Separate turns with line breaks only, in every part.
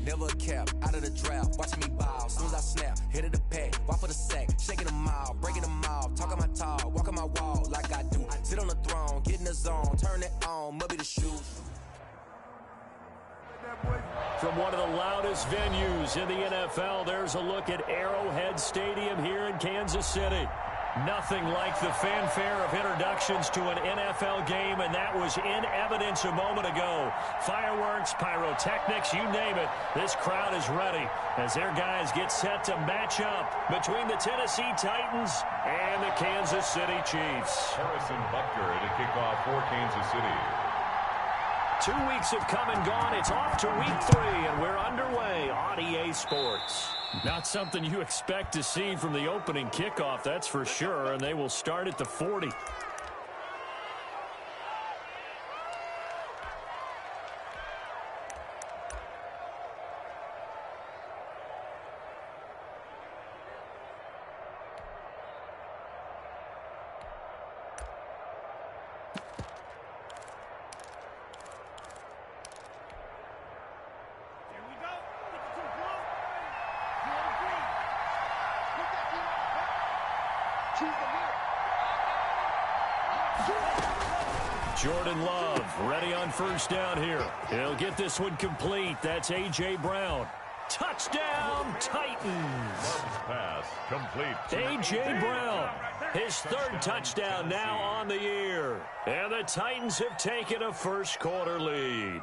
never a cap, out of the draft, watching me ball. Soon as I snap, hit of the pack, walk for the sack, shaking them all, breaking them all, talking my talk, walking my wall like I do. Sit on the throne, get in the zone, turn it on, must be the shoes.
From one of the loudest venues in the NFL, there's a look at Arrowhead Stadium here in Kansas City. Nothing like the fanfare of introductions to an NFL game, and that was in evidence a moment ago. Fireworks, pyrotechnics, you name it. This crowd is ready as their guys get set to match up between the Tennessee Titans and the Kansas City Chiefs.
Harrison Butker to kick off for Kansas City.
2 weeks have come and gone. It's off to week 3, and we're underway on EA Sports. Not something you expect to see from the opening kickoff, that's for sure, and they will start at the 40. Jordan Love ready on first down here. He'll get this one complete. That's A.J. Brown. Touchdown, Titans.
Pass complete.
A.J. Brown, his 3rd touchdown now on the year. And the Titans have taken a first-quarter lead.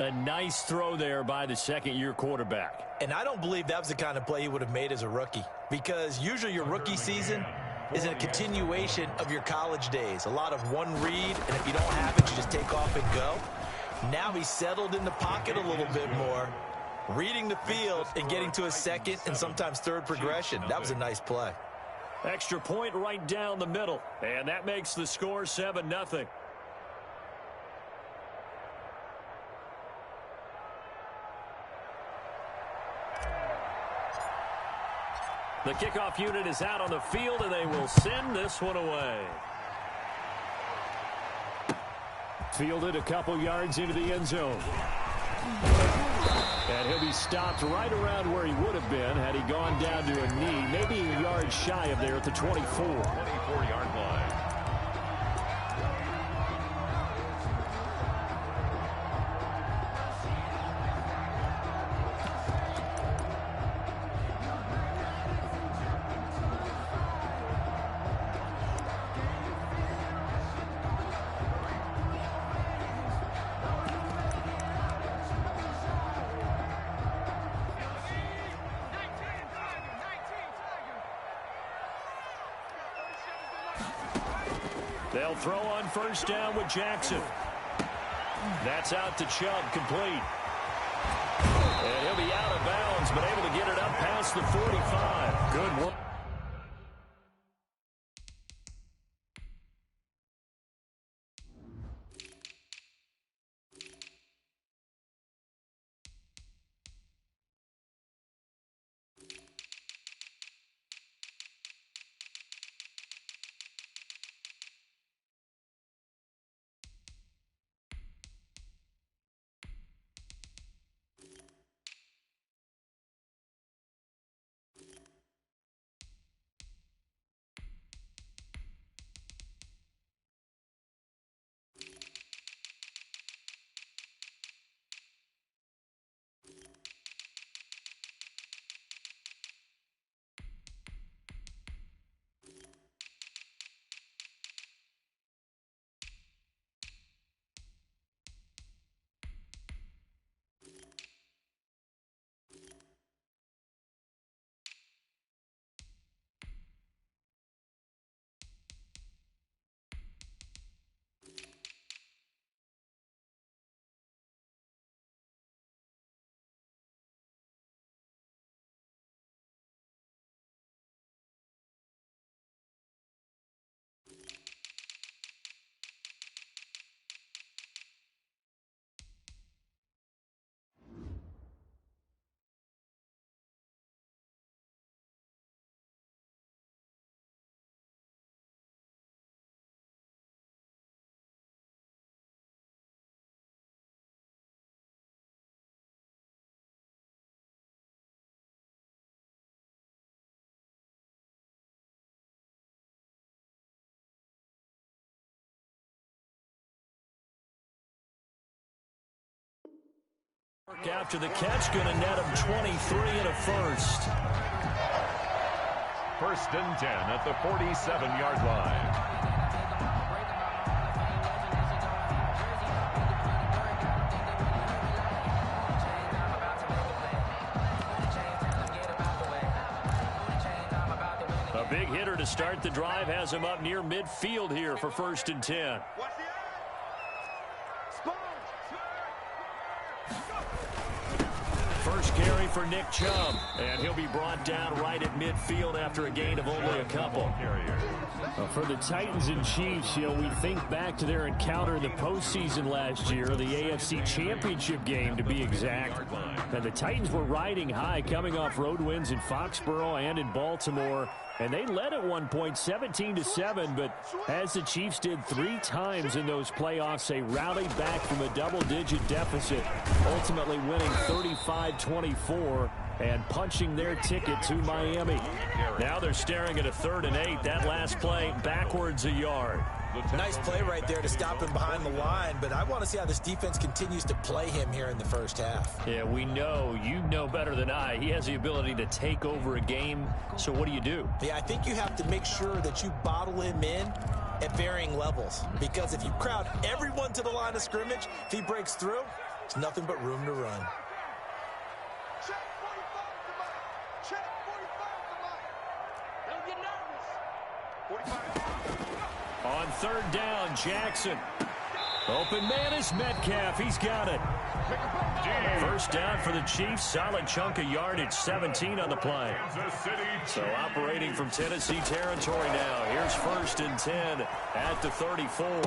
A nice throw there by the second-year quarterback.
And I don't believe that was the kind of play he would have made as a rookie, because usually your rookie season is a continuation of your college days. A lot of one read, and if you don't have it, you just take off and go. Now he's settled in the pocket a little bit more, reading the field and getting to a second and sometimes third progression. That was a nice play.
Extra point right down the middle, and that makes the score 7-0. The kickoff unit is out on the field, and they will send this one away. Fielded a couple yards into the end zone. And he'll be stopped right around where he would have been had he gone down to a knee, maybe a yard shy of there at the 24.
24-yard line.
They'll throw on first down with Jackson. That's out to Chubb, complete. And he'll be out of bounds, but able to get it up past the 45. Good work. After the catch, going to net him 23 and a first.
1st and 10 at the 47-yard line.
A big hitter to start the drive has him up near midfield here for 1st and 10. First carry for Nick Chubb, and he'll be brought down right at midfield after a gain of only a couple.
For the Titans and Chiefs, we think back to their encounter in the postseason last year, the AFC Championship game to be exact. And the Titans were riding high, coming off road wins in Foxborough and in Baltimore. And they led at one point 17-7, but as the Chiefs did 3 times in those playoffs, they rallied back from a double-digit deficit, ultimately winning 35-24 and punching their ticket to Miami.
Now they're staring at a 3rd and 8. That last play backwards a yard.
Nice play right there to stop him behind the line, but I want to see how this defense continues to play him here in the first half.
Yeah, we know, you know better than I, he has the ability to take over a game, so what do?
Yeah, I think you have to make sure that you bottle him in at varying levels, because if you crowd everyone to the line of scrimmage, if he breaks through, it's nothing but room to run.
On 3rd down, Jackson. Open man is Metcalf. He's got it. First down for the Chiefs. Solid chunk of yardage, 17 on the play. So operating from Tennessee territory now. Here's 1st and 10 at the 34.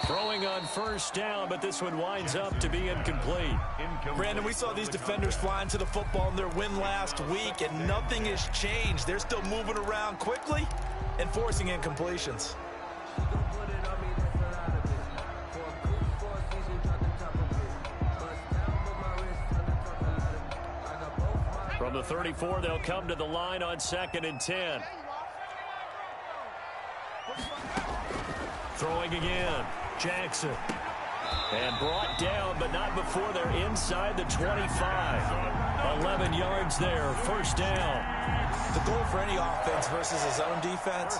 Throwing on 1st down, but this one winds up to be incomplete.
Brandon, we saw these defenders flying to the football in their win last week, and nothing has changed. They're still moving around quickly and forcing incompletions.
From the 34, they'll come to the line on 2nd and 10. Throwing again, Jackson. And brought down, but not before they're inside the 25. 11 yards there, 1st down.
The goal for any offense versus his own defense,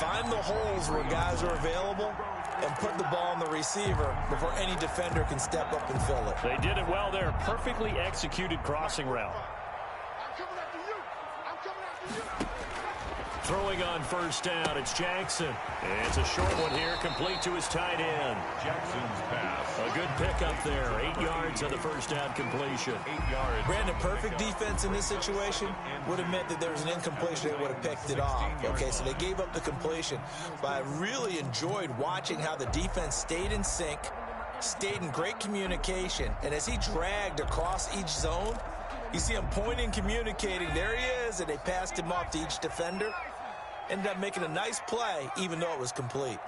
find the holes where guys are available and put the ball on the receiver before any defender can step up and fill it.
They did it well there. Perfectly executed crossing route. Throwing on 1st down, it's Jackson. And it's a short one here, complete to his tight end.
Jackson's pass.
A good pickup there. 8 yards on the 1st down completion.
8 yards.
Brandon, perfect defense in this situation would have meant that there was an incompletion. They would have picked it off. Okay, so they gave up the completion. But I really enjoyed watching how the defense stayed in sync, stayed in great communication, and as he dragged across each zone, you see him pointing, communicating. There he is, and they passed him off to each defender. Ended up making a nice play, even though it was complete.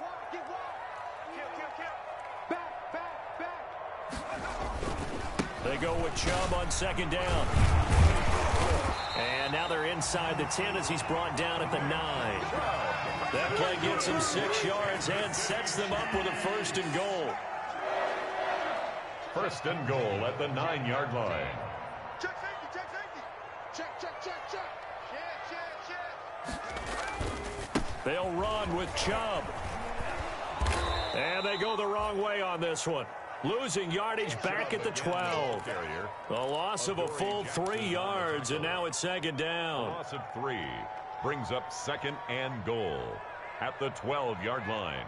They go with Chubb on 2nd down. And now they're inside the 10 as he's brought down at the 9. That play gets him 6 yards and sets them up with a 1st and goal.
1st and goal at the 9-yard line.
Check safety. Check.
They'll run with Chubb. And they go the wrong way on this one. Losing yardage back at the 12. A loss of a full 3 yards, and now it's 2nd down.
Loss of 3 brings up 2nd and goal at the 12-yard line.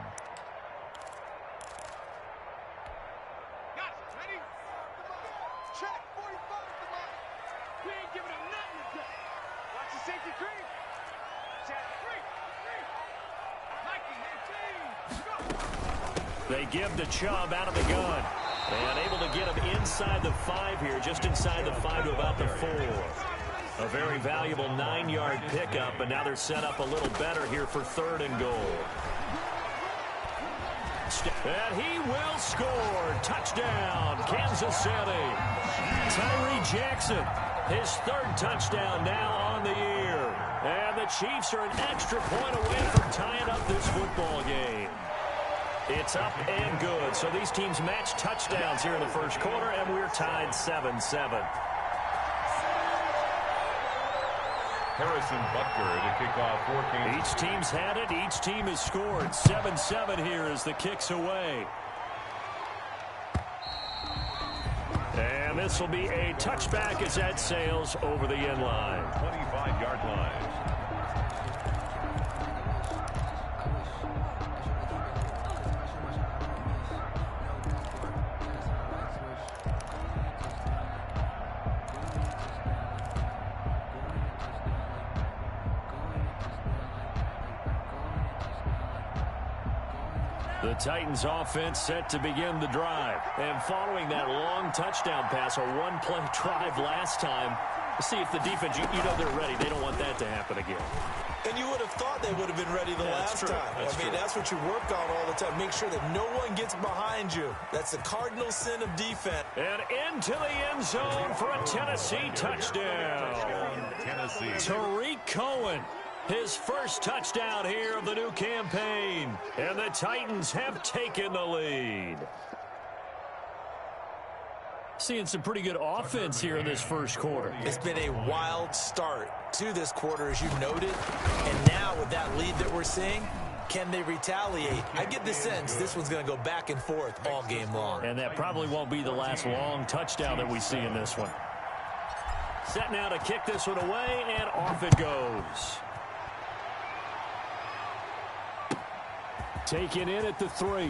Check 45 at the line. We ain't giving him nothing to do. Watch the safety creep. Check 3.
They give to Chubb out of the gun. And able to get him inside the 5 here, just inside the 5 to about the 4. A very valuable 9-yard pickup, but now they're set up a little better here for 3rd and goal. And he will score. Touchdown, Kansas City. Tyree Jackson, his 3rd touchdown now on the year. And the Chiefs are an extra point away from tying up this football game. It's up and good. So these teams match touchdowns here in the first quarter, and we're tied 7-7.
Harrison Butker to kick off for Kansas.
Each team's had it. Each team has scored. 7-7 here as the kick's away. And this will be a touchback as that sails over the end line.
25-yard line.
The Titans offense set to begin the drive. And following that long touchdown pass, a one-play drive last time, let's see if the defense, you know they're ready. They don't want that to happen again.
And you would have thought they would have been ready the last time. I mean, that's what you work on all the time. Make sure that no one gets behind you. That's the cardinal sin of defense.
And into the end zone for a Tennessee touchdown.
Tennessee.
Tariq Cohen. His first touchdown here of the new campaign. And the Titans have taken the lead. Seeing some pretty good offense here in this first quarter.
It's been a wild start to this quarter, as you noted. And now with that lead that we're seeing, can they retaliate? I get the sense this one's going to go back and forth all game long.
And that probably won't be the last long touchdown that we see in this one. Set now to kick this one away, and off it goes. Taken in at the 3.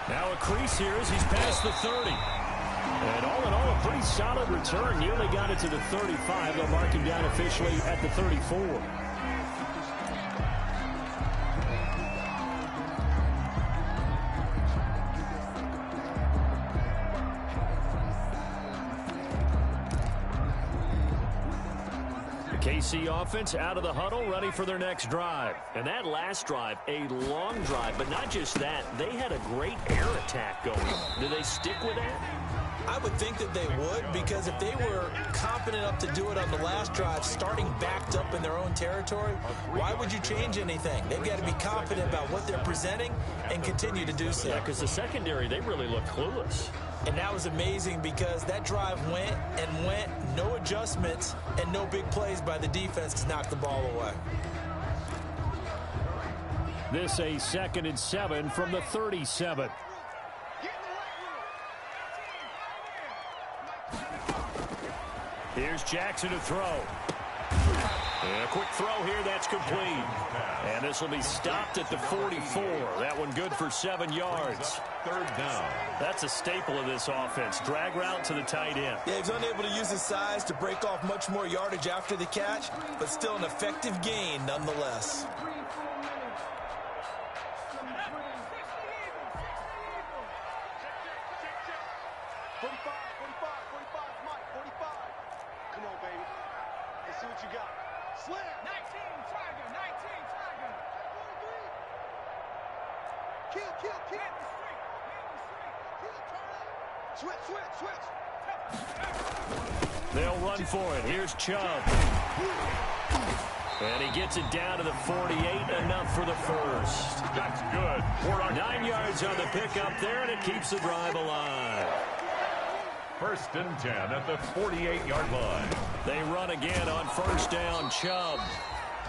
Now a crease here as he's past the 30. And all in all, a pretty solid return. Nearly got it to the 35. They'll mark him down officially at the 34. KC offense out of the huddle, ready for their next drive. And that last drive, a long drive, but not just that. They had a great air attack going. Do they stick with that?
I would think that they would, because if they were confident enough to do it on the last drive, starting backed up in their own territory, why would you change anything? They've got to be confident about what they're presenting and continue to do so.
Yeah, because the secondary, they really look clueless.
And that was amazing because that drive went and went, no adjustments, and no big plays by the defense to knock the ball away.
This a 2nd and 7 from the 37. Here's Jackson to throw. And a quick throw here, that's complete. And this will be stopped at the 44. That one good for 7 yards.
3rd down.
That's a staple of this offense. Drag route to the tight end.
Yeah, he's unable to use his size to break off much more yardage after the catch, but still an effective gain nonetheless.
They'll run for it. Here's Chubb. And he gets it down to the 48, enough for the first.
That's good.
9 yards on the pickup there, and it keeps the drive alive.
1st and 10 at the 48-yard line.
They run again on 1st down, Chubb.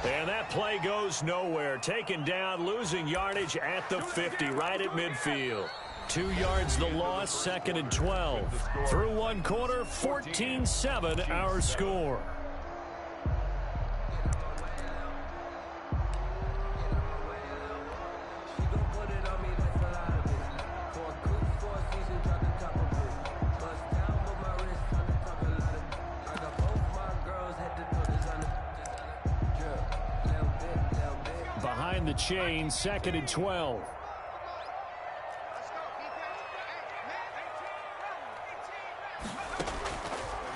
And that play goes nowhere. Taken down, losing yardage at the 50, right at midfield. 2 yards the loss, 2nd and 12. Through one quarter, 14-7 our score. Behind the chain, 2nd and 12.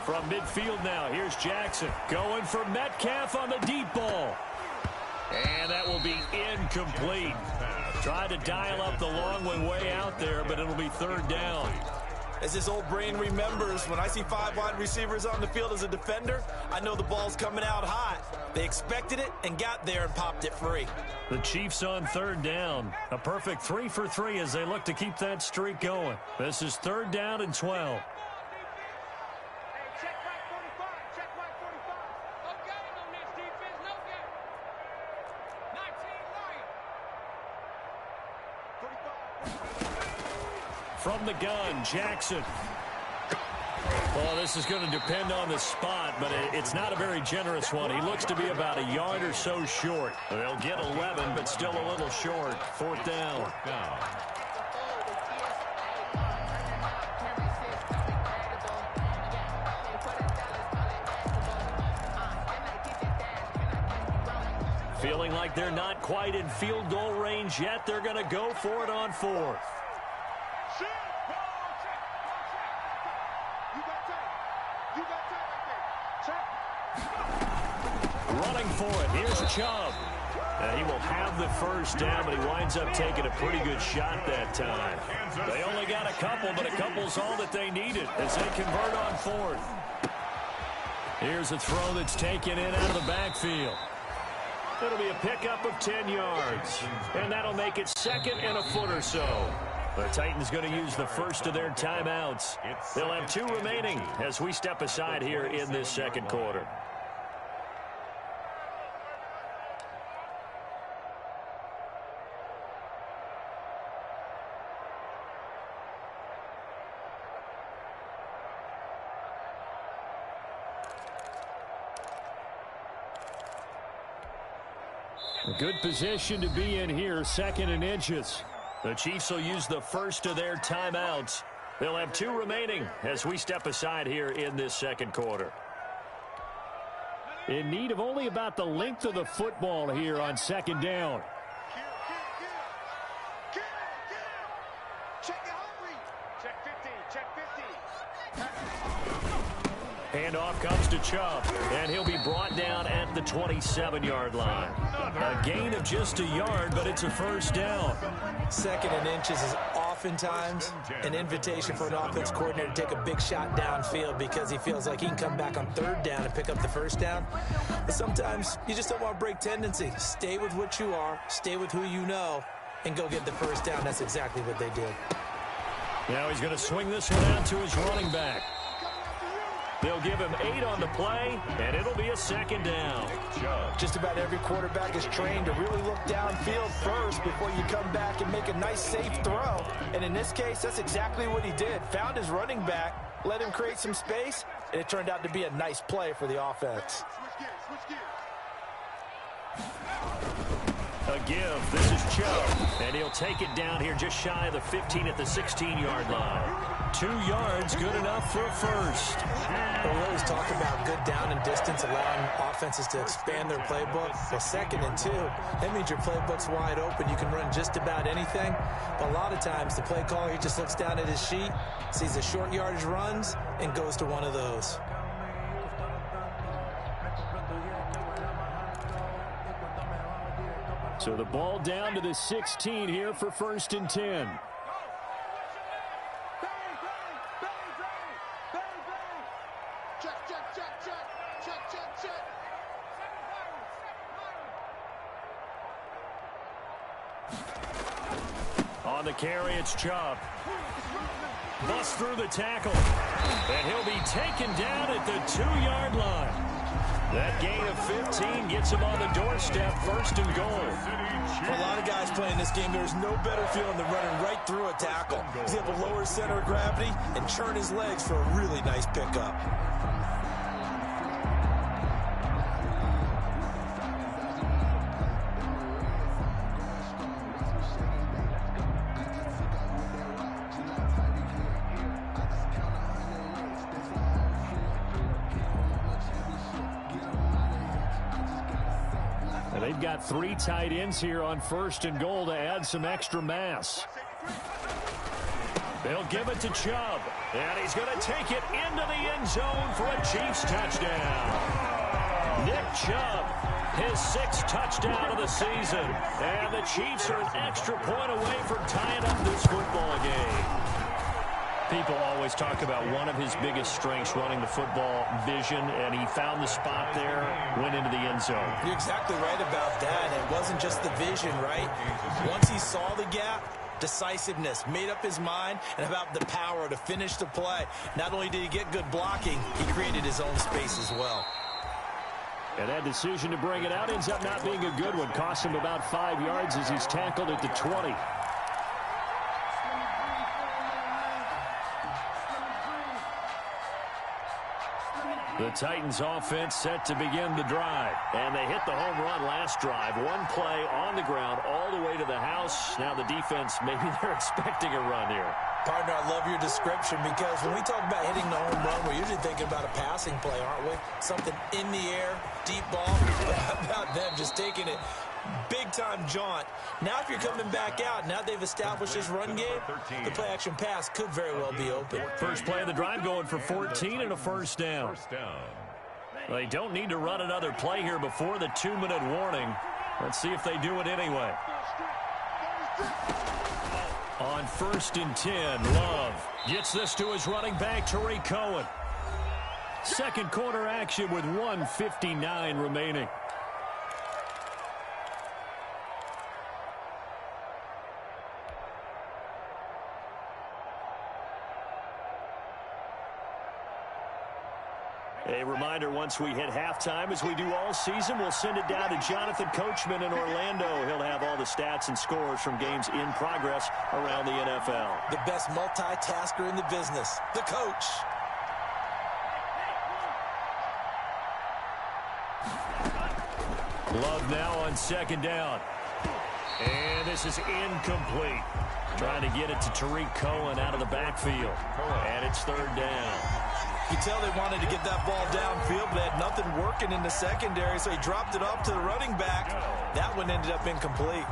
From midfield now, here's Jackson going for Metcalf on the deep ball. And that will be incomplete. Tried to dial up the long one way out there, but it'll be 3rd down.
As his old brain remembers, when I see 5 wide receivers on the field as a defender, I know the ball's coming out hot. They expected it and got there and popped it free.
The Chiefs on third down. A perfect 3 for 3 as they look to keep that streak going. This is 3rd down and 12. From the gun, Jackson. Well, this is going to depend on the spot, but it's not a very generous one. He looks to be about a yard or so short. They'll get 11, but still a little short. 4th down. Feeling like they're not quite in field goal range yet. They're going to go for it on 4th. Running for it. Here's Chubb. He will have the first down, but he winds up taking a pretty good shot that time. They only got a couple, but a couple's all that they needed as they convert on 4th. Here's a throw that's taken in out of the backfield. It'll be a pickup of 10 yards, and that'll make it 2nd and a foot or so. The Titans going to use the first of their timeouts. They'll have 2 remaining as we step aside here in this 2nd quarter. A good position to be in here, 2nd and inches. The Chiefs will use the first of their timeouts. They'll have 2 remaining as we step aside here in this 2nd quarter. In need of only about the length of the football here on 2nd down. Handoff comes to Chubb, and he'll be brought down at the 27-yard line. A gain of just a yard, but it's a first down.
2nd and inches is oftentimes an invitation for an offense coordinator to take a big shot downfield because he feels like he can come back on 3rd down and pick up the first down. But sometimes you just don't want to break tendency. Stay with what you are, stay with who you know, and go get the first down. That's exactly what they did.
Now he's going to swing this one out to his running back. They'll give him 8 on the play, and it'll be a 2nd down.
Just about every quarterback is trained to really look downfield first before you come back and make a nice, safe throw. And in this case, that's exactly what he did. Found his running back, let him create some space, and it turned out to be a nice play for the offense.
A give. This is Chubb, and he'll take it down here just shy of the 15 at the 16-yard line. 2 yards, good enough for a first.
We always talk about good down and distance, allowing offenses to expand their playbook. Well, 2nd and 2, that means your playbook's wide open. You can run just about anything. But a lot of times, the play caller, he just looks down at his sheet, sees the short yardage runs, and goes to one of those.
So the ball down to the 16 here for 1st and 10.
On the carry, it's Chubb. Busts through the tackle. And he'll be taken down at the 2-yard line. That gain of 15 gets him on the doorstep, 1st and goal.
For a lot of guys playing this game, there's no better feeling than running right through a tackle. He's able to lower his center of gravity and churn his legs for a really nice pickup.
They've got 3 tight ends here on 1st and goal to add some extra mass.
They'll give it to Chubb, and he's going to take it into the end zone for a Chiefs touchdown. Nick Chubb, his 6th touchdown of the season, and the Chiefs are an extra point away from tying up this football game. People always talk about one of his biggest strengths running the football, vision, and he found the spot there, went into the end zone.
You're exactly right about that. It wasn't just the vision, right? Once he saw the gap, decisiveness, made up his mind, and about the power to finish the play. Not only did he get good blocking, he created his own space as well.
And that decision to bring it out ends up not being a good one. Cost him about 5 yards as he's tackled at the 20. The Titans offense set to begin the drive. And they hit the home run last drive. One play on the ground all the way to the house. Now the defense, maybe they're expecting a run here.
Partner, I love your description because when we talk about hitting the home run, we're usually thinking about a passing play, aren't we? Something in the air, deep ball. But how about them just taking it big-time jaunt? Now if you're coming back out, now they've established this run game, the play-action pass could very well be open.
First play of the drive going for 14 and a first down. They don't need to run another play here before the 2-minute warning. Let's see if they do it anyway. On 1st and 10, Love gets this to his running back, Tariq Cohen. Second quarter action with 1:59 remaining. A reminder, once we hit halftime, as we do all season, we'll send it down to Jonathan Coachman in Orlando. He'll have all the stats and scores from games in progress around the NFL.
The best multitasker in the business, the coach.
Love now on 2nd down. And this is incomplete. Trying to get it to Tariq Cohen out of the backfield. And it's 3rd down.
You tell they wanted to get that ball downfield, but they had nothing working in the secondary, so he dropped it off to the running back. That one ended up incomplete.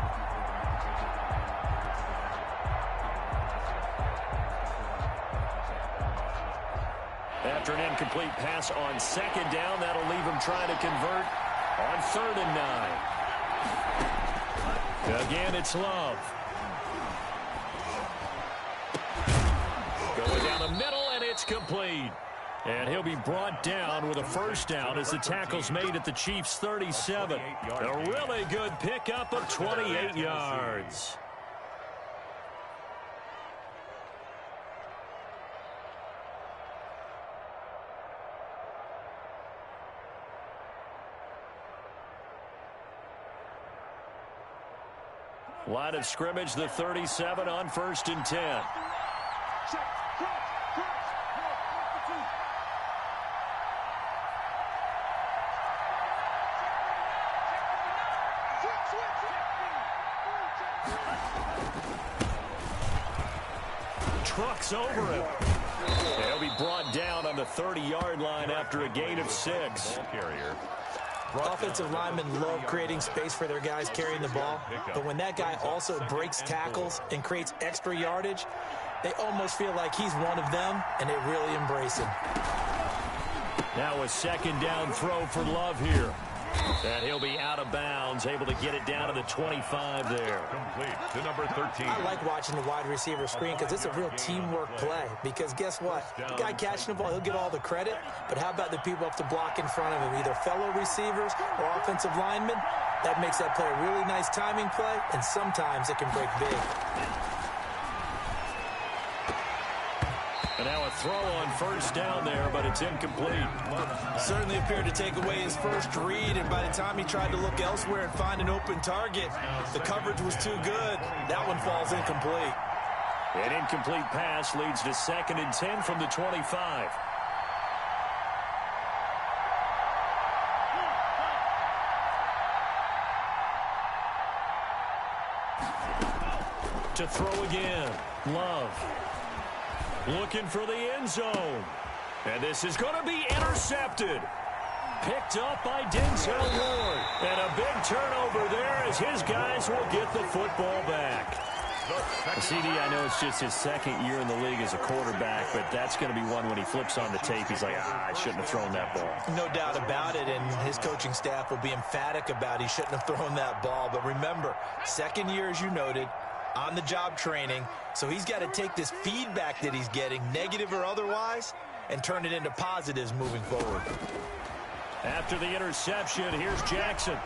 After an incomplete pass on 2nd down, that'll leave him trying to convert on 3rd and 9. Again, it's Love. Going down the middle, and it's complete. And he'll be brought down with a first down as the tackle's made at the Chiefs' 37. A really good pickup of 28 yards. Line of scrimmage, the 37 on 1st and 10. Trucks over him. He'll be brought down on the 30-yard line after a gain of 6.
Offensive linemen love creating space for their guys carrying the ball, but when that guy also breaks tackles and creates extra yardage, they almost feel like he's one of them, and they really embrace him.
Now a 2nd down throw for Love here. And he'll be out of bounds, able to get it down to the 25 there.
Complete to number 13.
I like watching the wide receiver screen because it's a real teamwork play. Because guess what? The guy catching the ball, he'll get all the credit. But how about the people up to block in front of him, either fellow receivers or offensive linemen? That makes that play a really nice timing play, and sometimes it can break big.
And now a throw on 1st down there, but it's incomplete.
Certainly appeared to take away his first read, and by the time he tried to look elsewhere and find an open target, the coverage was too good. That one falls incomplete.
An incomplete pass leads to 2nd and 10 from the 25. To throw again, Love. Looking for the end zone. And this is going to be intercepted. Picked up by Denzel Ward. And a big turnover there as his guys will get the football back. CD, I know it's just his 2nd year in the league as a quarterback, but that's going to be one when he flips on the tape. He's like, I shouldn't have thrown that ball.
No doubt about it, and his coaching staff will be emphatic about he shouldn't have thrown that ball. But remember, 2nd year, as you noted, on-the-job training, so he's got to take this feedback that he's getting, negative or otherwise, and turn it into positives moving forward.
After the interception, here's Jackson.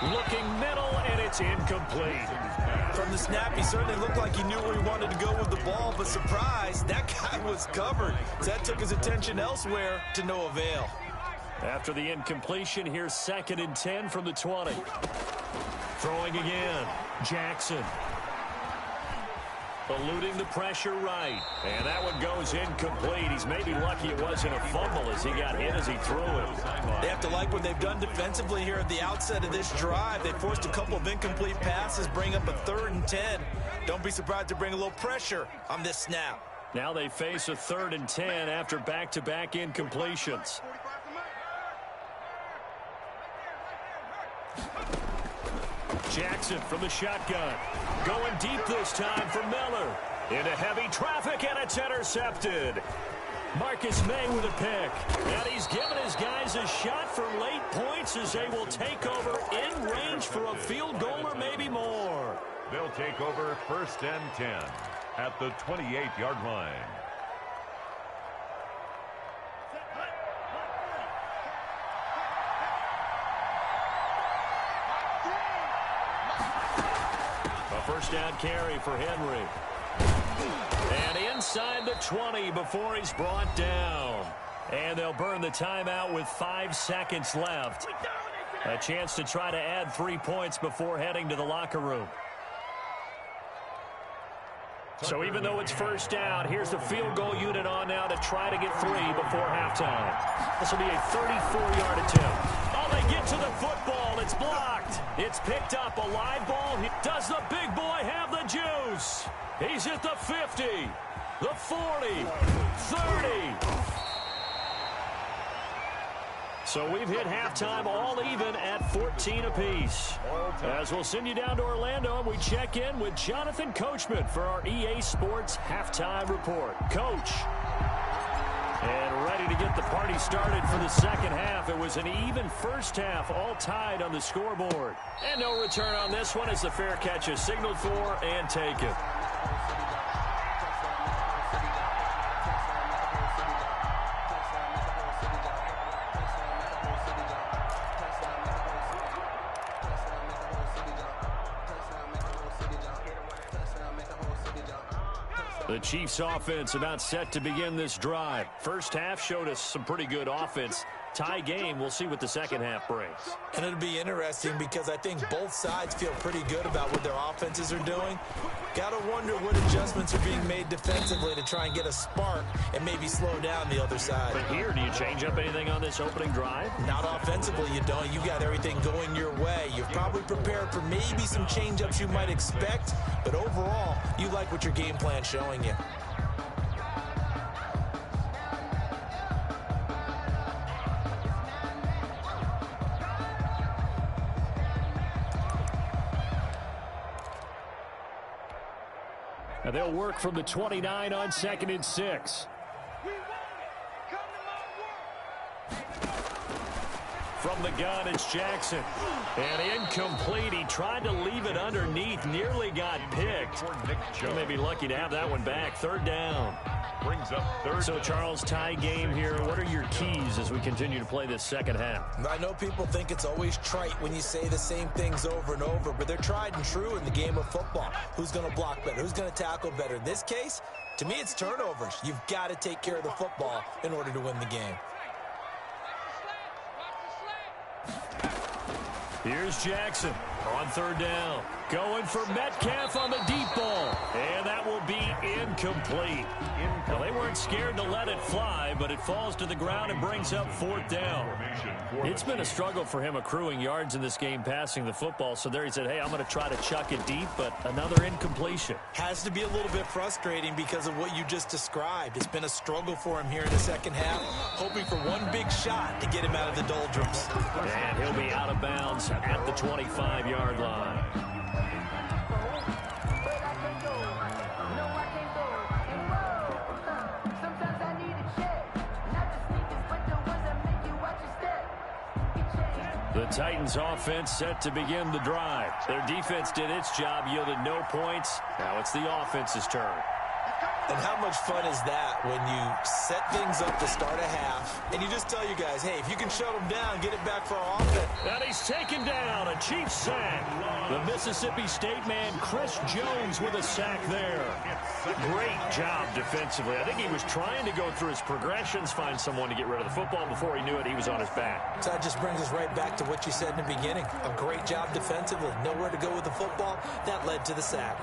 Looking middle, and it's incomplete.
From the snap, he certainly looked like he knew where he wanted to go with the ball, but surprise, that guy was covered. So that took his attention elsewhere to no avail.
After the incompletion, here's 2nd and 10 from the 20. Throwing again, Jackson. Eluding the pressure right. And that one goes incomplete. He's maybe lucky it wasn't a fumble as he got hit as he threw it.
They have to like what they've done defensively here at the outset of this drive. They forced a couple of incomplete passes, bring up a 3rd and 10. Don't be surprised to bring a little pressure on this snap.
Now they face a 3rd and 10 after back-to-back incompletions. Jackson from the shotgun. Going deep this time for Miller. Into heavy traffic, and it's intercepted. Marcus May with a pick. And he's given his guys a shot for late points as they will take over in range for a field goal or maybe more.
They'll take over 1st and 10 at the 28-yard line.
First down carry for Henry. And inside the 20 before he's brought down. And they'll burn the timeout with 5 seconds left. A chance to try to add 3 points before heading to the locker room. So even though it's first down, here's the field goal unit on now to try to get 3 before halftime. This will be a 34-yard attempt. Oh, they get to the football. It's blocked. It's picked up. A live ball. Does the big boy have the juice? He's at the 50, the 40, 30. So we've hit halftime all even at 14 apiece. As we'll send you down to Orlando, and we check in with Jonathan Coachman for our EA Sports Halftime Report. Coach. And ready to get the party started for the second half. It was an even first half, all tied on the scoreboard. And no return on this one as the fair catch is signaled for and taken. The Chiefs offense about set to begin this drive. First half showed us some pretty good offense. Tie game, we'll see what the second half brings.
And it'll be interesting because I think both sides feel pretty good about what their offenses are doing. Gotta wonder what adjustments are being made defensively to try and get a spark and maybe slow down the other side.
But here, do you change up anything on this opening drive?
Not offensively, you don't. You got everything going your way. You've probably prepared for maybe some change-ups you might expect, but overall, you like what your game plan's showing you.
Now they'll work from the 29 on 2nd and 6. From the gun, it's Jackson. And incomplete. He tried to leave it underneath. Nearly got picked. You may be lucky to have that one back. 3rd down.
Brings up 3rd.
So, Charles, tie game here. What are your keys as we continue to play this second half?
I know people think it's always trite when you say the same things over and over, but they're tried and true in the game of football. Who's going to block better? Who's going to tackle better? In this case, to me, it's turnovers. You've got to take care of the football in order to win the game.
Here's Jackson on 3rd down. Going for Metcalf on the deep ball. And that will be incomplete. Well, they weren't scared to let it fly, but it falls to the ground and brings up 4th down. It's been a struggle for him accruing yards in this game passing the football. So there he said, hey, I'm going to try to chuck it deep, but another incompletion.
Has to be a little bit frustrating because of what you just described. It's been a struggle for him here in the second half, hoping for one big shot to get him out of the doldrums.
And he'll be out of bounds at the 25-yard line. The Titans offense set to begin the drive. Their defense did its job, yielded no points. Now it's the offense's turn.
And how much fun is that when you set things up to start a half and you just tell your guys, hey, if you can shut them down, get it back for our offense.
And he's taken down, a Chiefs sack. The Mississippi State man, Chris Jones, with a sack there. Great job defensively. I think he was trying to go through his progressions, find someone to get rid of the football. Before he knew it, he was on his back.
So that just brings us right back to what you said in the beginning. A great job defensively. Nowhere to go with the football. That led to the sack.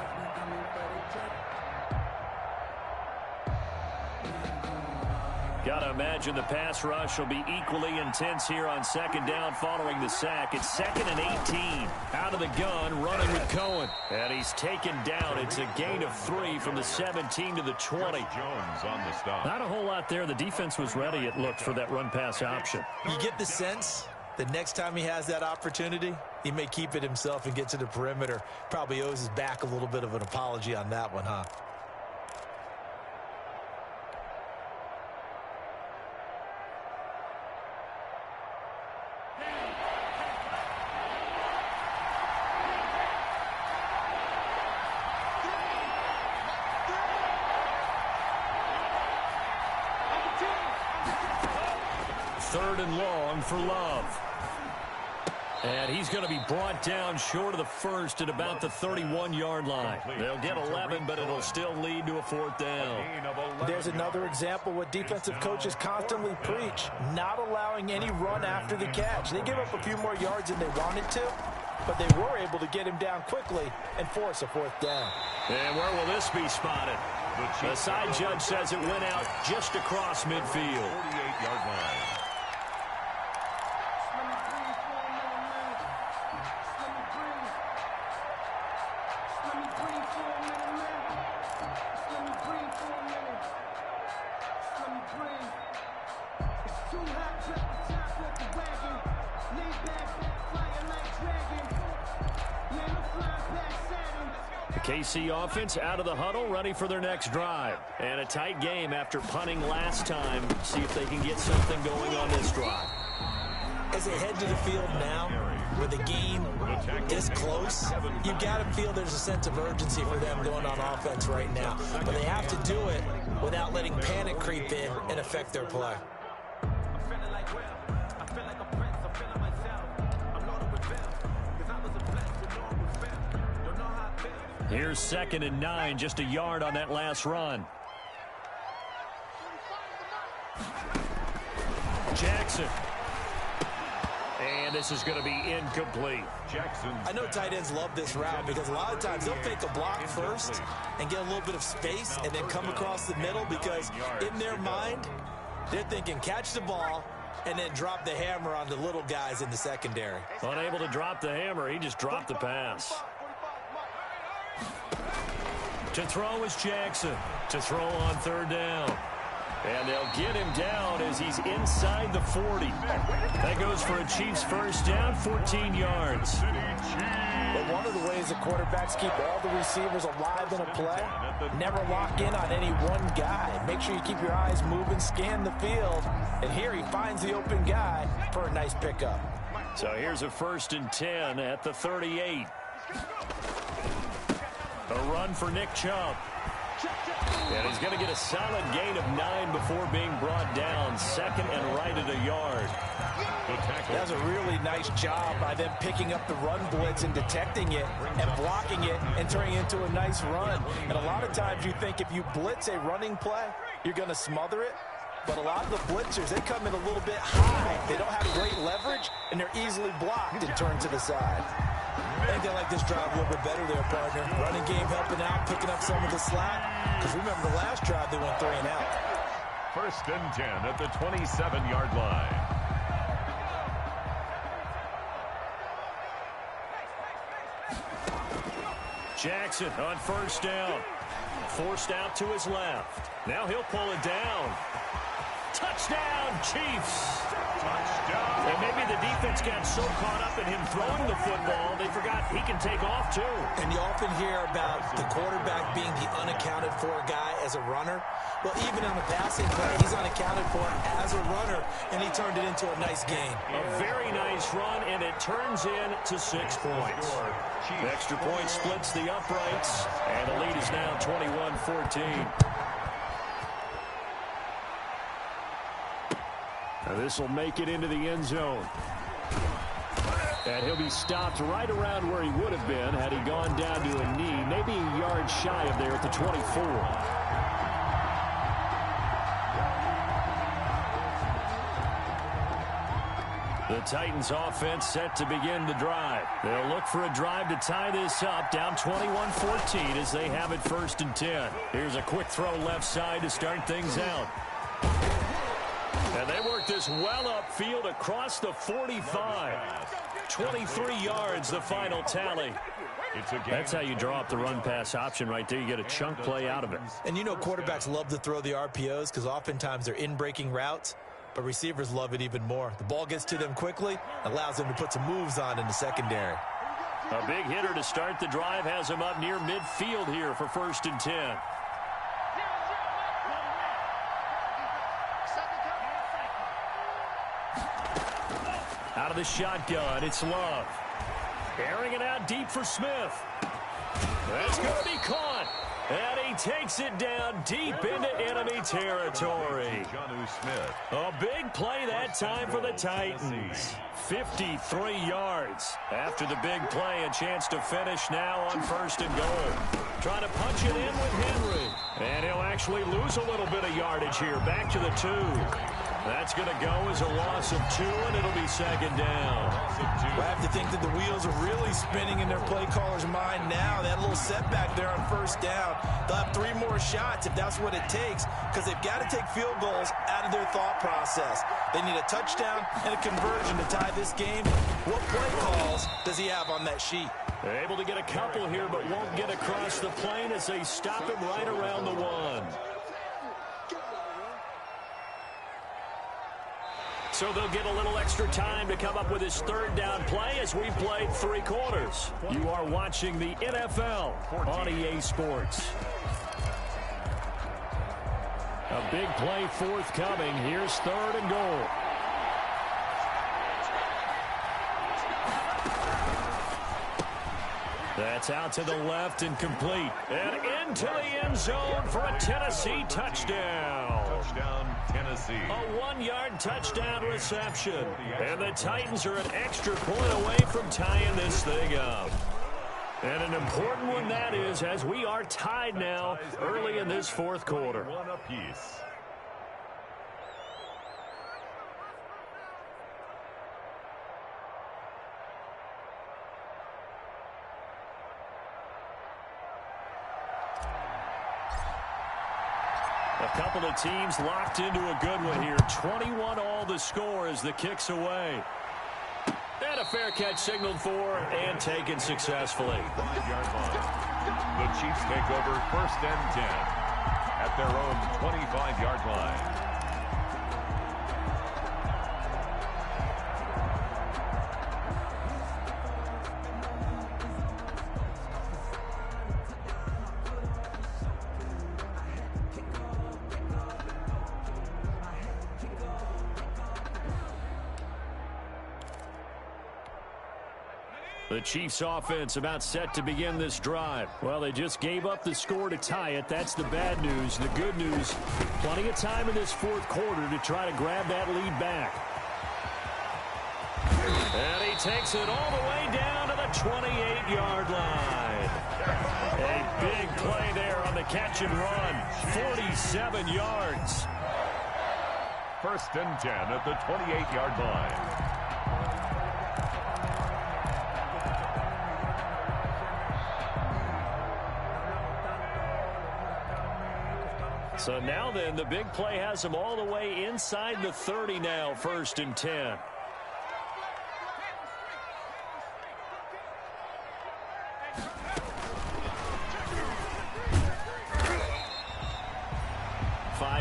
Got to imagine the pass rush will be equally intense here on second down following the sack. It's 2nd and 18. Out of the gun, running with Cohen. And he's taken down. It's a gain of 3 from the 17 to the 20.
Jones on the stop.
Not a whole lot there. The defense was ready, it looked, for that run-pass option.
You get the sense the next time he has that opportunity, he may keep it himself and get to the perimeter. Probably owes his back a little bit of an apology on that one, huh?
Third and long for Love. And he's going to be brought down short of the first at about the 31-yard line. They'll get 11, but it'll still lead to a 4th down.
There's another example what defensive coaches constantly preach, not allowing any run after the catch. They give up a few more yards than they wanted to, but they were able to get him down quickly and force a 4th down.
And where will this be spotted? The side judge says it went out just across midfield.
48-yard line.
KC offense out of the huddle, ready for their next drive. And a tight game after punting last time. See if they can get something going on this drive.
As they head to the field now, with the game this close, you've got to feel there's a sense of urgency for them going on offense right now. But they have to do it without letting panic creep in and affect their play.
Here's 2nd and 9, just a yard on that last run. Jackson. And this is going to be incomplete.
I know tight ends love this route because a lot of times they'll fake a block first and get a little bit of space and then come across the middle because in their mind, they're thinking catch the ball and then drop the hammer on the little guys in the secondary.
Unable to drop the hammer, he just dropped the pass. To throw is Jackson. To throw on 3rd down. And they'll get him down as he's inside the 40. That goes for a Chiefs 1st down, 14 yards.
But one of the ways the quarterbacks keep all the receivers alive in a play, never lock in on any one guy. Make sure you keep your eyes moving, scan the field. And here he finds the open guy for a nice pickup.
So here's a 1st and 10 at the 38. A run for Nick Chubb. And he's going to get a solid gain of 9 before being brought down. 2nd and right at a yard.
That was a really nice job by them picking up the run blitz and detecting it and blocking it and turning it into a nice run. And a lot of times you think if you blitz a running play, you're going to smother it. But a lot of the blitzers, they come in a little bit high. They don't have great leverage, and they're easily blocked and turned to the side. I think they like this drive a little bit better there, partner. Running game helping out, picking up some of the slack. Because remember the last drive, they went 3 and out.
1st and 10 at the 27-yard line.
Jackson on 1st down. Forced out to his left. Now he'll pull it down. Touchdown, Chiefs.
Touchdown.
And maybe the defense got so caught up in him throwing the football, they forgot he can take off too.
And you often hear about the quarterback being the unaccounted for guy as a runner. Well, even on the passing play, he's unaccounted for as a runner, and he turned it into a nice gain.
A very nice run, and it turns into 6 points. The extra point splits the uprights, and the lead is now 21-14. This will make it into the end zone. And he'll be stopped right around where he would have been had he gone down to a knee, maybe a yard shy of there at the 24. The Titans offense set to begin the drive. They'll look for a drive to tie this up, down 21-14 as they have it 1st and 10. Here's a quick throw left side to start things out. And they work this well upfield across the 45. 23 yards, the final tally. That's how you draw up the run-pass option right there. You get a chunk play out of it.
And you know quarterbacks love to throw the RPOs because oftentimes they're in-breaking routes, but receivers love it even more. The ball gets to them quickly, allows them to put some moves on in the secondary.
A big hitter to start the drive has him up near midfield here for 1st and 10. Out of the shotgun, it's Love. Airing it out deep for Smith. That's going to be caught. And he takes it down deep into enemy territory. A big play that time for the Titans. 53 yards. After the big play, a chance to finish now on 1st and goal. Trying to punch it in with Henry. And he'll actually lose a little bit of yardage here. Back to the 2. That's going to go as a loss of 2, and it'll be 2nd down.
I have to think that the wheels are really spinning in their play caller's mind now. That little setback there on 1st down. They'll have 3 more shots if that's what it takes, because they've got to take field goals out of their thought process. They need a touchdown and a conversion to tie this game. What play calls does he have on that sheet?
They're able to get a couple here, but won't get across the plane as they stop him right around the 1. So they'll get a little extra time to come up with his 3rd down play as we've played 3 quarters. You are watching the NFL on EA Sports. A big play forthcoming. Here's 3rd and goal. That's out to the left and complete. And into the end zone for a Tennessee touchdown.
Touchdown, Tennessee.
A 1-yard touchdown reception. And the Titans are an extra point away from tying this thing up. And an important one that is, as we are tied now early in this 4th quarter.
1 apiece.
A couple of teams locked into a good one here. 21 all the score as the kick's away. And a fair catch signaled for and taken successfully.
5-yard line. The Chiefs take over 1st and 10 at their own 25-yard line.
The Chiefs offense about set to begin this drive. Well, they just gave up the score to tie it. That's the bad news. The good news, plenty of time in this 4th quarter to try to grab that lead back. And he takes it all the way down to the 28-yard line. A big play there on the catch and run. 47 yards.
1st and 10 at the 28-yard line.
So now then, the big play has them all the way inside the 30 now, 1st and 10.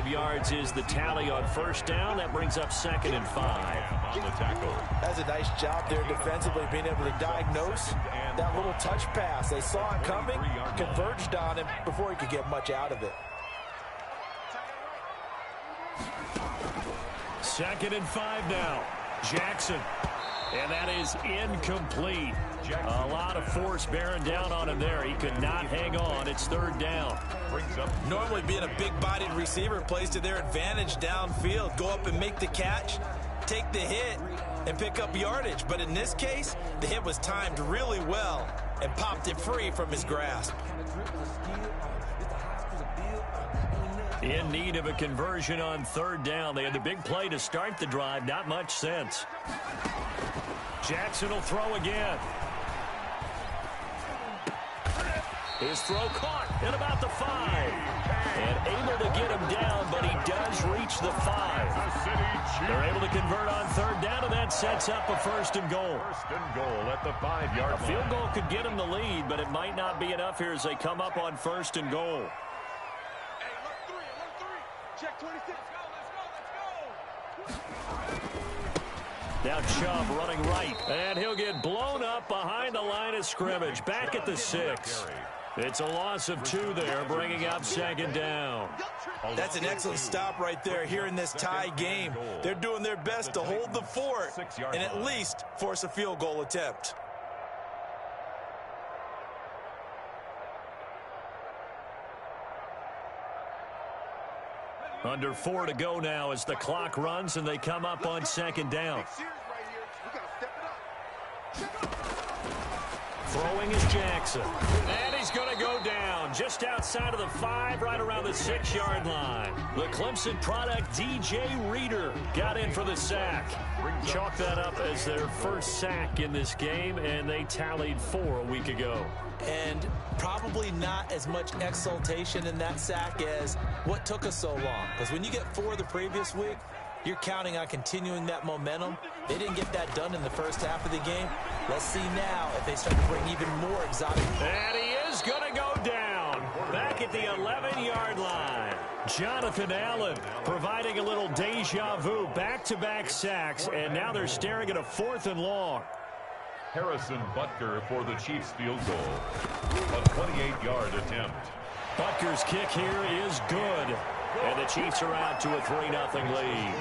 Yards is the tally on 1st down. That brings up 2nd and 5.
On the tackle.
That's a nice job there defensively, being able to diagnose that little touch pass. They saw it coming, converged on him before he could get much out of it.
2nd and 5 now. Jackson. And that is incomplete. A lot of force bearing down on him there. He could not hang on. It's 3rd down.
Normally being a big-bodied receiver plays to their advantage downfield. Go up and make the catch, take the hit, and pick up yardage. But in this case, the hit was timed really well and popped it free from his grasp.
In need of a conversion on 3rd down. They had the big play to start the drive. Not much sense. Jackson will throw again. His throw caught at about the 5. And able to get him down, but he does reach the 5. They're able to convert on 3rd down, and that sets up a 1st and goal.
1st and goal at the 5-yard line.
A field goal could get him the lead, but it might not be enough here as they come up on 1st and goal.
Hey, alert 3. Check 26. Let's go.
Now Chubb running right, and he'll get blown up behind the line of scrimmage, back at the 6. It's a loss of 2 there, bringing up 2nd down.
That's an excellent stop right there here in this tie game. They're doing their best to hold the fort and at least force a field goal attempt.
Under 4 to go now as the clock runs and they come up on 2nd down. Throwing is Jackson. And he's going to go down just outside of the 5, right around the 6-yard line. The Clemson product, DJ Reader, got in for the sack. Chalk that up as their first sack in this game, and they tallied 4 a week ago.
And probably not as much exultation in that sack as what took us so long. Because when you get 4 the previous week, you're counting on continuing that momentum. They didn't get that done in the first half of the game. Let's see now if they start to bring even more exotic.
And he is going to go down back at the 11-yard line. Jonathan Allen providing a little deja vu, back-to-back sacks, and now they're staring at a 4th and long.
Harrison Butker for the Chiefs field goal. A 28-yard attempt.
Butker's kick here is good. And the Chiefs are out to a 3-0 lead.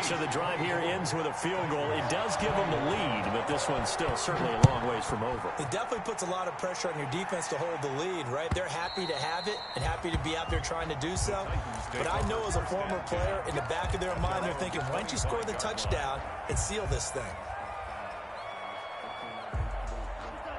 So the drive here ends with a field goal. It does give them the lead, but this one's still certainly a long ways from over.
It definitely puts a lot of pressure on your defense to hold the lead, right? They're happy to have it and happy to be out there trying to do so. But I know as a former player, in the back of their mind, they're thinking, why don't you score the touchdown and seal this thing?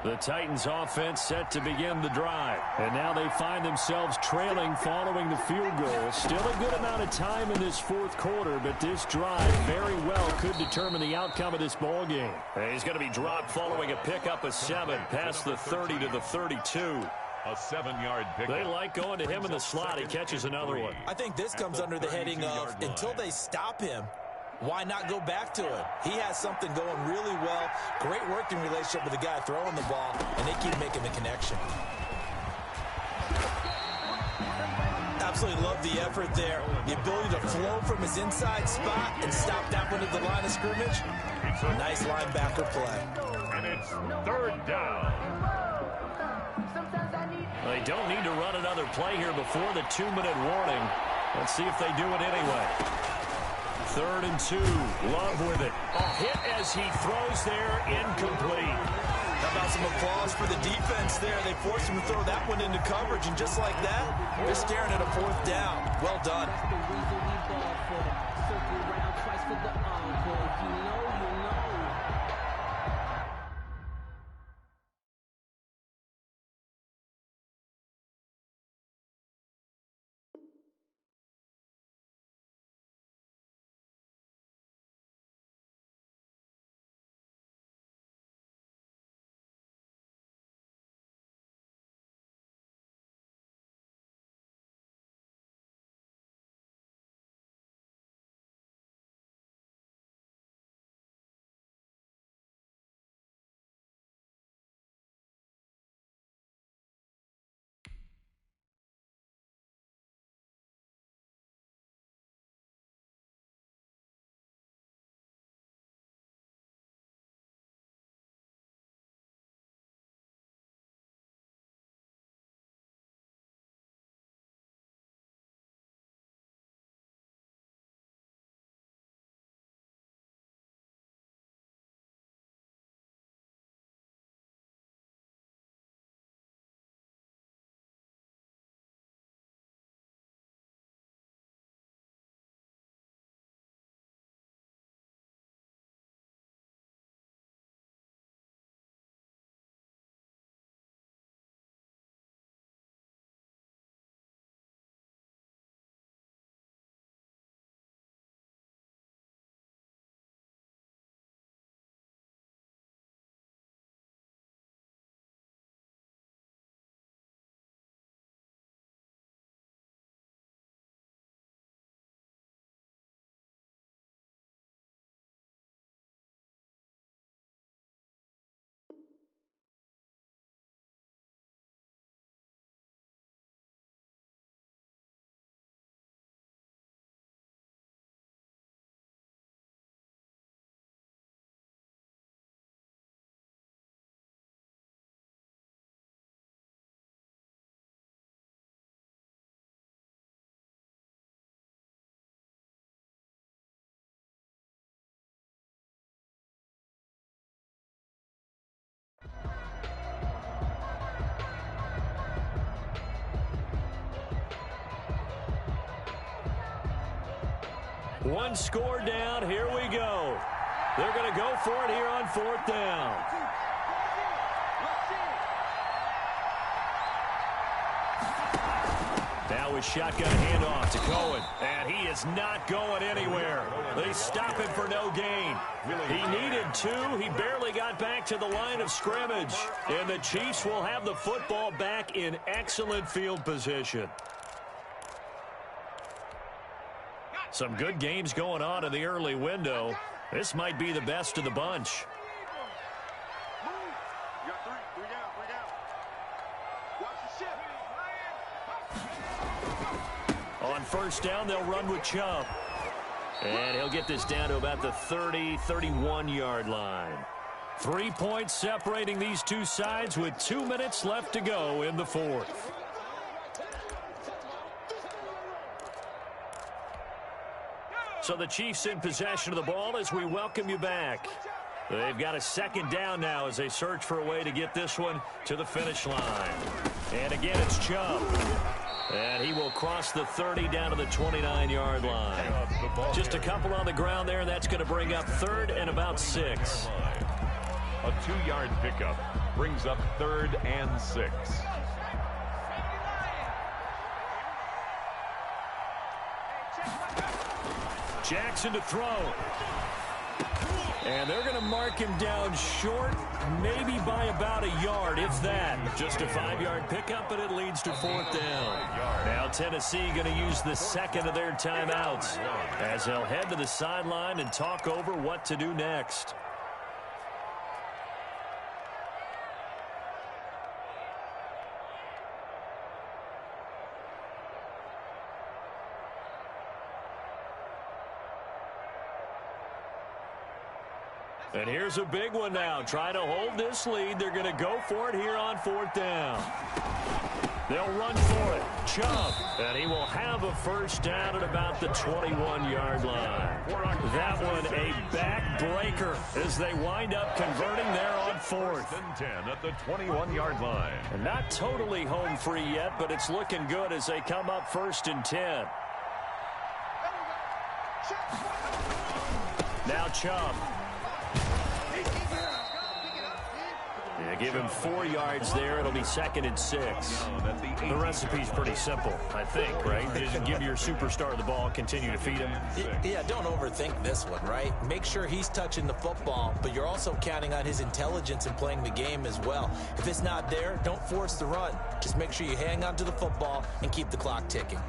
The Titans offense set to begin the drive. And now they find themselves trailing following the field goal. Still a good amount of time in this 4th quarter, but this drive very well could determine the outcome of this ball game. And he's going to be dropped following a pickup of 7 past the 30 to the 32.
A 7-yard pickup.
They like going to him in the slot. He catches another one.
I think this comes under the heading of until they stop him, why not go back to it? He has something going really well. Great working relationship with the guy throwing the ball, and they keep making the connection. Absolutely love the effort there. The ability to flow from his inside spot and stop that one at the line of scrimmage. Nice linebacker play.
And it's 3rd down.
They don't need to run another play here before the 2-minute warning. Let's see if they do it anyway. 3rd and 2. Love with it. A hit as he throws there, incomplete.
How about some applause for the defense there? They forced him to throw that one into coverage, and just like that, they're staring at a 4th down. Well done.
One score down. Here we go. They're going to go for it here on 4th down. Now with shotgun handoff to Cohen. And he is not going anywhere. They stop him for no gain. He needed 2. He barely got back to the line of scrimmage. And the Chiefs will have the football back in excellent field position. Some good games going on in the early window. This might be the best of the bunch. On 1st down, they'll run with Chubb. And he'll get this down to about the 30, 31-yard line. 3 points separating these two sides with 2 minutes left to go in the 4th. So the Chiefs in possession of the ball as we welcome you back. They've got a 2nd down now as they search for a way to get this one to the finish line. And again, it's Chubb. And he will cross the 30 down to the 29-yard line. Just a couple on the ground there. That's going to bring up 3rd and about 6.
A 2-yard pickup brings up 3rd and 6.
Jackson to throw. And they're going to mark him down short, maybe by about a yard, if that. Just a 5-yard pickup, but it leads to 4th down. Now Tennessee going to use the 2nd of their timeouts as they'll head to the sideline and talk over what to do next. And here's a big one now. Try to hold this lead. They're going to go for it here on 4th down. They'll run for it. Chubb. And he will have a 1st down at about the 21-yard line. That one a backbreaker as they wind up converting there on 4th.
And 10 at the 21-yard line.
And not totally home free yet, but it's looking good as they come up 1st and 10. Now Chubb. Yeah, give him 4 yards there. It'll be 2nd and 6. The recipe's pretty simple, I think, right? Just give your superstar the ball, continue to feed him.
Yeah, don't overthink this one, right? Make sure he's touching the football, but you're also counting on his intelligence in playing the game as well. If it's not there, don't force the run. Just make sure you hang on to the football and keep the clock ticking.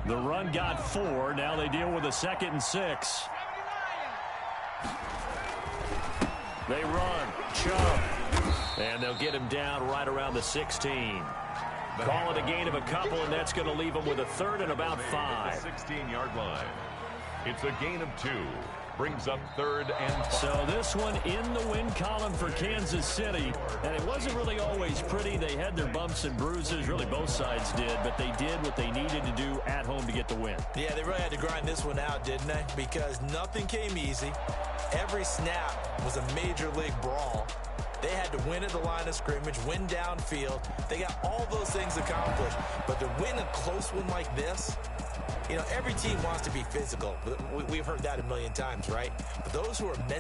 The run got 4. Now they deal with a 2nd and 6. They run. Chubb. And they'll get him down right around the 16. Call it a gain of a couple, and that's going to leave them with a 3rd and about 5.
16-yard line. It's a gain of 2. Brings up 3rd and 5.
So this one in the win column for Kansas City. And it wasn't really always pretty. They had their bumps and bruises. Really both sides did. But they did what they needed to do at home to get the win.
Yeah, they really had to grind this one out, didn't they? Because nothing came easy. Every snap was a major league brawl. They had to win at the line of scrimmage, win downfield. They got all those things accomplished. But to win a close one like this, you know, every team wants to be physical. We've heard that a million times, right? But those who are